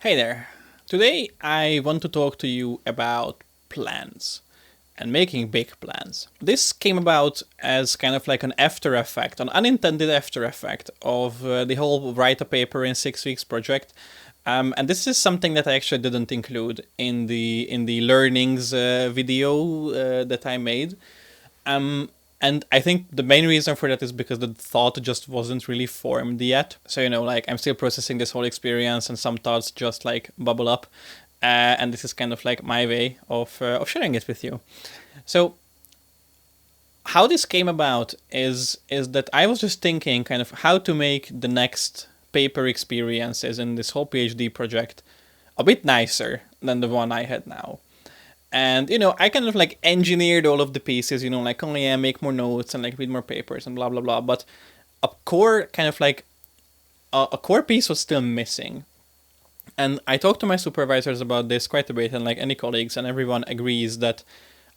Hey there. Today I want to talk to you about plans and making big plans. This came about as kind of like an after effect, an unintended after effect of the whole write a paper in 6 weeks project. And this is something that I actually didn't include in the learnings video that I made. And I think the main reason for that is because the thought just wasn't really formed yet. So, like I'm still processing this whole experience and some thoughts just like bubble up. And this is kind of like my way of sharing it with you. So, how this came about is that I was just thinking kind of how to make the next paper experiences in this whole PhD project a bit nicer than the one I had now. And, I kind of like engineered all of the pieces, like, oh yeah, make more notes and like read more papers and blah, blah, blah. But a core kind of like, a core piece was still missing. And I talked to my supervisors about this quite a bit and like any colleagues, and everyone agrees that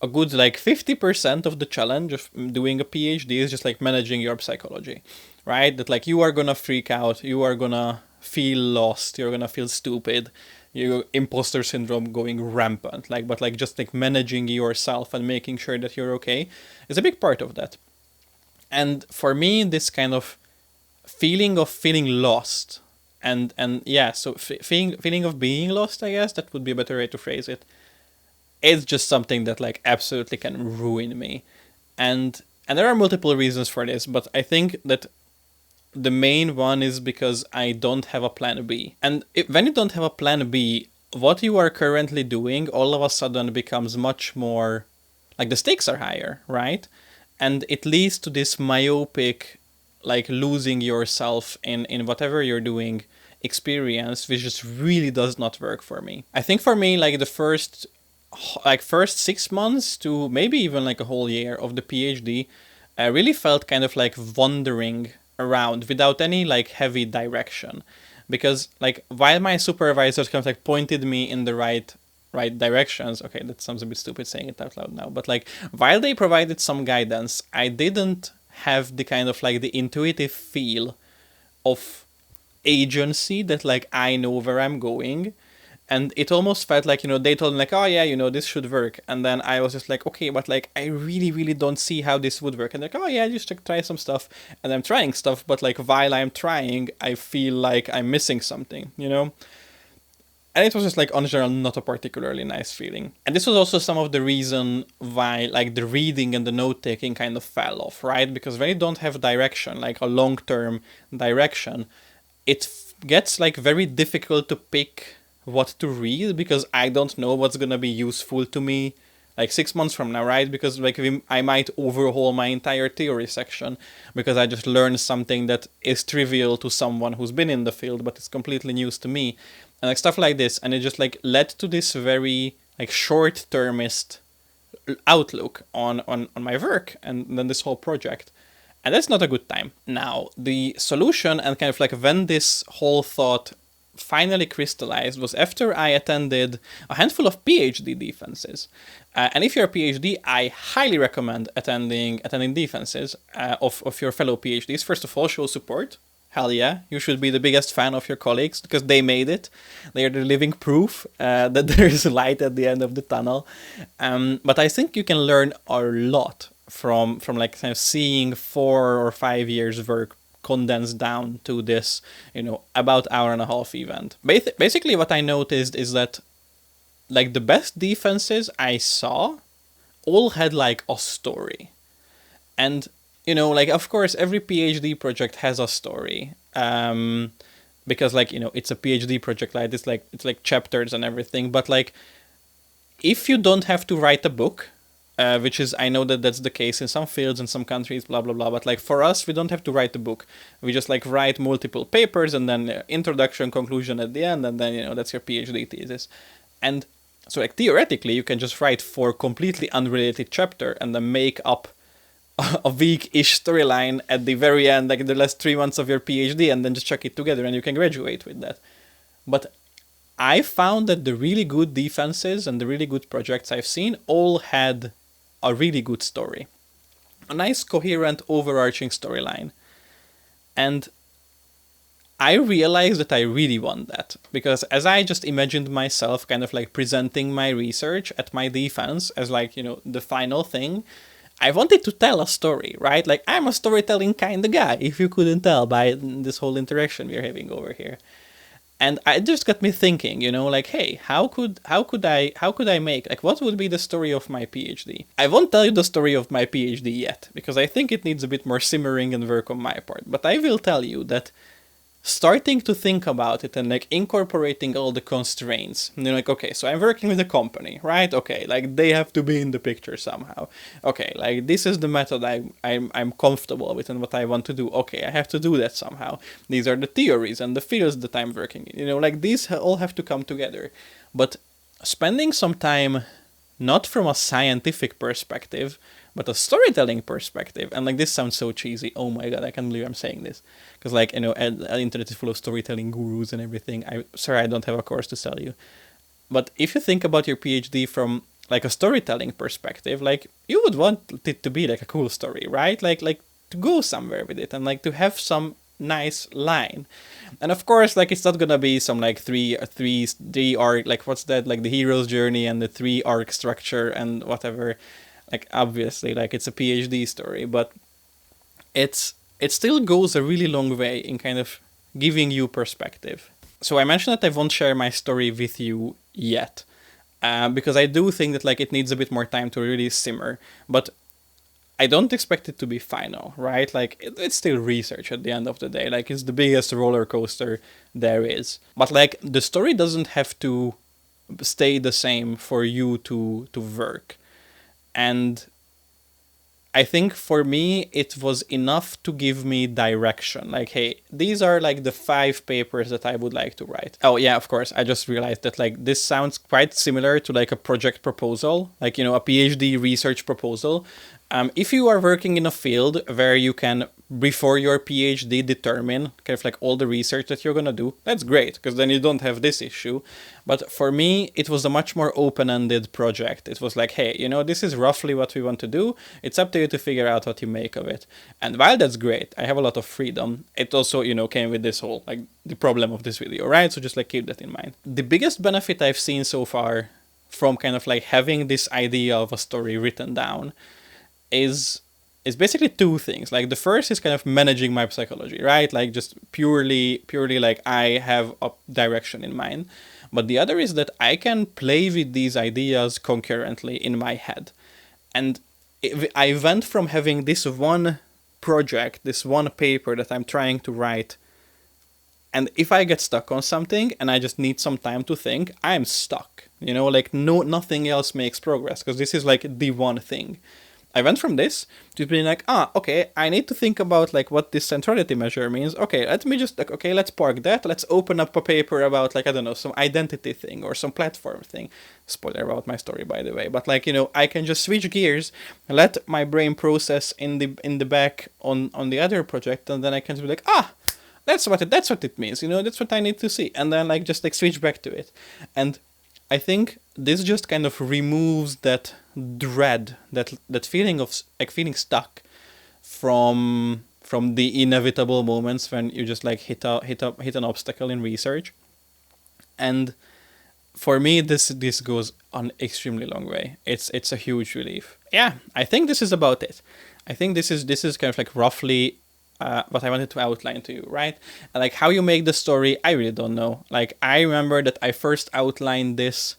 a good like 50% of the challenge of doing a PhD is just like managing your psychology, right? That like you are gonna freak out, you are gonna feel lost, you're gonna feel stupid, your imposter syndrome going rampant, but just like managing yourself and making sure that you're okay is a big part of that. And for me, this kind of feeling lost and yeah, so feeling of being lost, I guess that would be a better way to phrase it. It's just something that like absolutely can ruin me, and there are multiple reasons for this, but I think that the main one is because I don't have a plan B. And when you don't have a plan B, what you are currently doing all of a sudden becomes much more like the stakes are higher, right? And it leads to this myopic, like losing yourself in whatever you're doing experience, which just really does not work for me. I think for me, like the first 6 months to maybe even like a whole year of the PhD, I really felt kind of like wandering around without any like heavy direction, because like while my supervisors kind of like pointed me in the right directions. Okay, that sounds a bit stupid saying it out loud now, but like while they provided some guidance, I didn't have the kind of like the intuitive feel of agency that like I know where I'm going. And it almost felt like, they told me like, oh yeah, this should work. And then I was just like, okay, but like, I really, really don't see how this would work. And like, oh yeah, just like, try some stuff. And I'm trying stuff, but like while I'm trying, I feel like I'm missing something, And it was just like, on general, not a particularly nice feeling. And this was also some of the reason why like the reading and the note taking kind of fell off, right? Because when you don't have direction, like a long-term direction, it gets like very difficult to pick what to read, because I don't know what's gonna be useful to me like 6 months from now, right? Because like I might overhaul my entire theory section because I just learned something that is trivial to someone who's been in the field, but it's completely news to me, and like stuff like this. And it just like led to this very like short-termist outlook on my work and then this whole project. And that's not a good time. Now, the solution and kind of like when this whole thought finally crystallized was after I attended a handful of PhD defenses. And if you're a PhD, I highly recommend attending defenses of your fellow PhDs. First of all, show support. Hell yeah, you should be the biggest fan of your colleagues because they made it. They are the living proof that there is light at the end of the tunnel. But I think you can learn a lot from like kind of seeing 4 or 5 years work condensed down to this, about hour and a half event. Basically, what I noticed is that like the best defenses I saw all had like a story. And, like of course every PhD project has a story. Because like, it's a PhD project, like it's like chapters and everything. But like if you don't have to write a book, which is, I know that that's the case in some fields, in some countries, blah, blah, blah. But like for us, we don't have to write the book. We just like write multiple papers and then introduction, conclusion at the end. And then, that's your PhD thesis. And so like theoretically, you can just write 4 completely unrelated chapter and then make up a weak-ish storyline at the very end, like the last 3 months of your PhD, and then just chuck it together and you can graduate with that. But I found that the really good defenses and the really good projects I've seen all had a really good story. A nice, coherent, overarching storyline. And I realized that I really want that, because as I just imagined myself kind of like presenting my research at my defense as like, the final thing, I wanted to tell a story, right? Like, I'm a storytelling kind of guy, if you couldn't tell by this whole interaction we're having over here. And it just got me thinking, like, hey, how could I make, like, what would be the story of my PhD? I won't tell you the story of my PhD yet, because I think it needs a bit more simmering and work on my part. But I will tell you that starting to think about it and like incorporating all the constraints, like, okay, so I'm working with a company, right? Okay, like they have to be in the picture somehow. Okay, like this is the method I'm comfortable with and what I want to do. Okay, I have to do that somehow. These are the theories and the fields that I'm working in. Like these all have to come together. But spending some time, not from a scientific perspective, but a storytelling perspective. And like this sounds so cheesy. Oh my god, I can't believe I'm saying this. Because like, the internet is full of storytelling gurus and everything. Sorry, I don't have a course to sell you. But if you think about your PhD from like a storytelling perspective, like you would want it to be like a cool story, right? Like to go somewhere with it and like to have some nice line. And of course, like it's not gonna be some like three arc, like what's that, like the hero's journey and the 3 arc structure and whatever. Like obviously, like it's a PhD story, but it still goes a really long way in kind of giving you perspective. So I mentioned that I won't share my story with you yet, because I do think that like it needs a bit more time to really simmer. But I don't expect it to be final, right? Like it's still research at the end of the day. Like it's the biggest roller coaster there is. But like the story doesn't have to stay the same for you to work. And I think for me, it was enough to give me direction. Like, hey, these are like the 5 papers that I would like to write. Oh yeah, of course, I just realized that like this sounds quite similar to like a project proposal, like, a PhD research proposal. If you are working in a field where you can, before your PhD, determine kind of like all the research that you're gonna do, that's great, because then you don't have this issue. But for me, it was a much more open-ended project. It was like, hey, this is roughly what we want to do. It's up to you to figure out what you make of it. And while that's great, I have a lot of freedom. It also, came with this whole, like, the problem of this video, right? So just like keep that in mind. The biggest benefit I've seen so far from kind of like having this idea of a story written down is basically 2 things. Like the first is kind of managing my psychology, right? Like just purely like I have a direction in mind. But the other is that I can play with these ideas concurrently in my head. And I went from having this one project, this one paper that I'm trying to write, and if I get stuck on something and I just need some time to think, I'm stuck. Like nothing else makes progress, because this is like the one thing. I went from this to being like, okay, I need to think about like what this centrality measure means. Okay, let's park that. Let's open up a paper about like, I don't know, some identity thing or some platform thing. Spoiler about my story, by the way. But like, I can just switch gears, let my brain process in the back on the other project, and then I can be like, that's what it means. That's what I need to see. And then like just like switch back to it. And I think this just kind of removes that dread, that feeling of like feeling stuck from the inevitable moments when you just like hit an obstacle in research. And for me, this goes an extremely long way. It's a huge relief. Yeah, I think this is about it. I think this is kind of like roughly what I wanted to outline to you, right? And like how you make the story, I really don't know. Like I remember that I first outlined this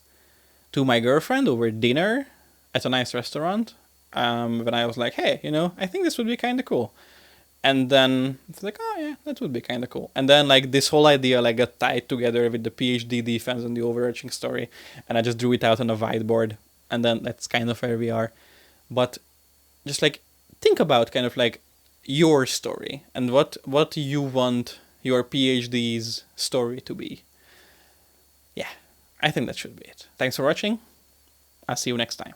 to my girlfriend over dinner at a nice restaurant, when I was like, hey, I think this would be kind of cool. And then it's like, oh yeah, that would be kind of cool. And then like this whole idea like got tied together with the PhD defense and the overarching story, and I just drew it out on a whiteboard, and then that's kind of where we are. But just like think about kind of like your story and what you want your PhD's story to be. Yeah, I think that should be it. Thanks for watching. I'll see you next time.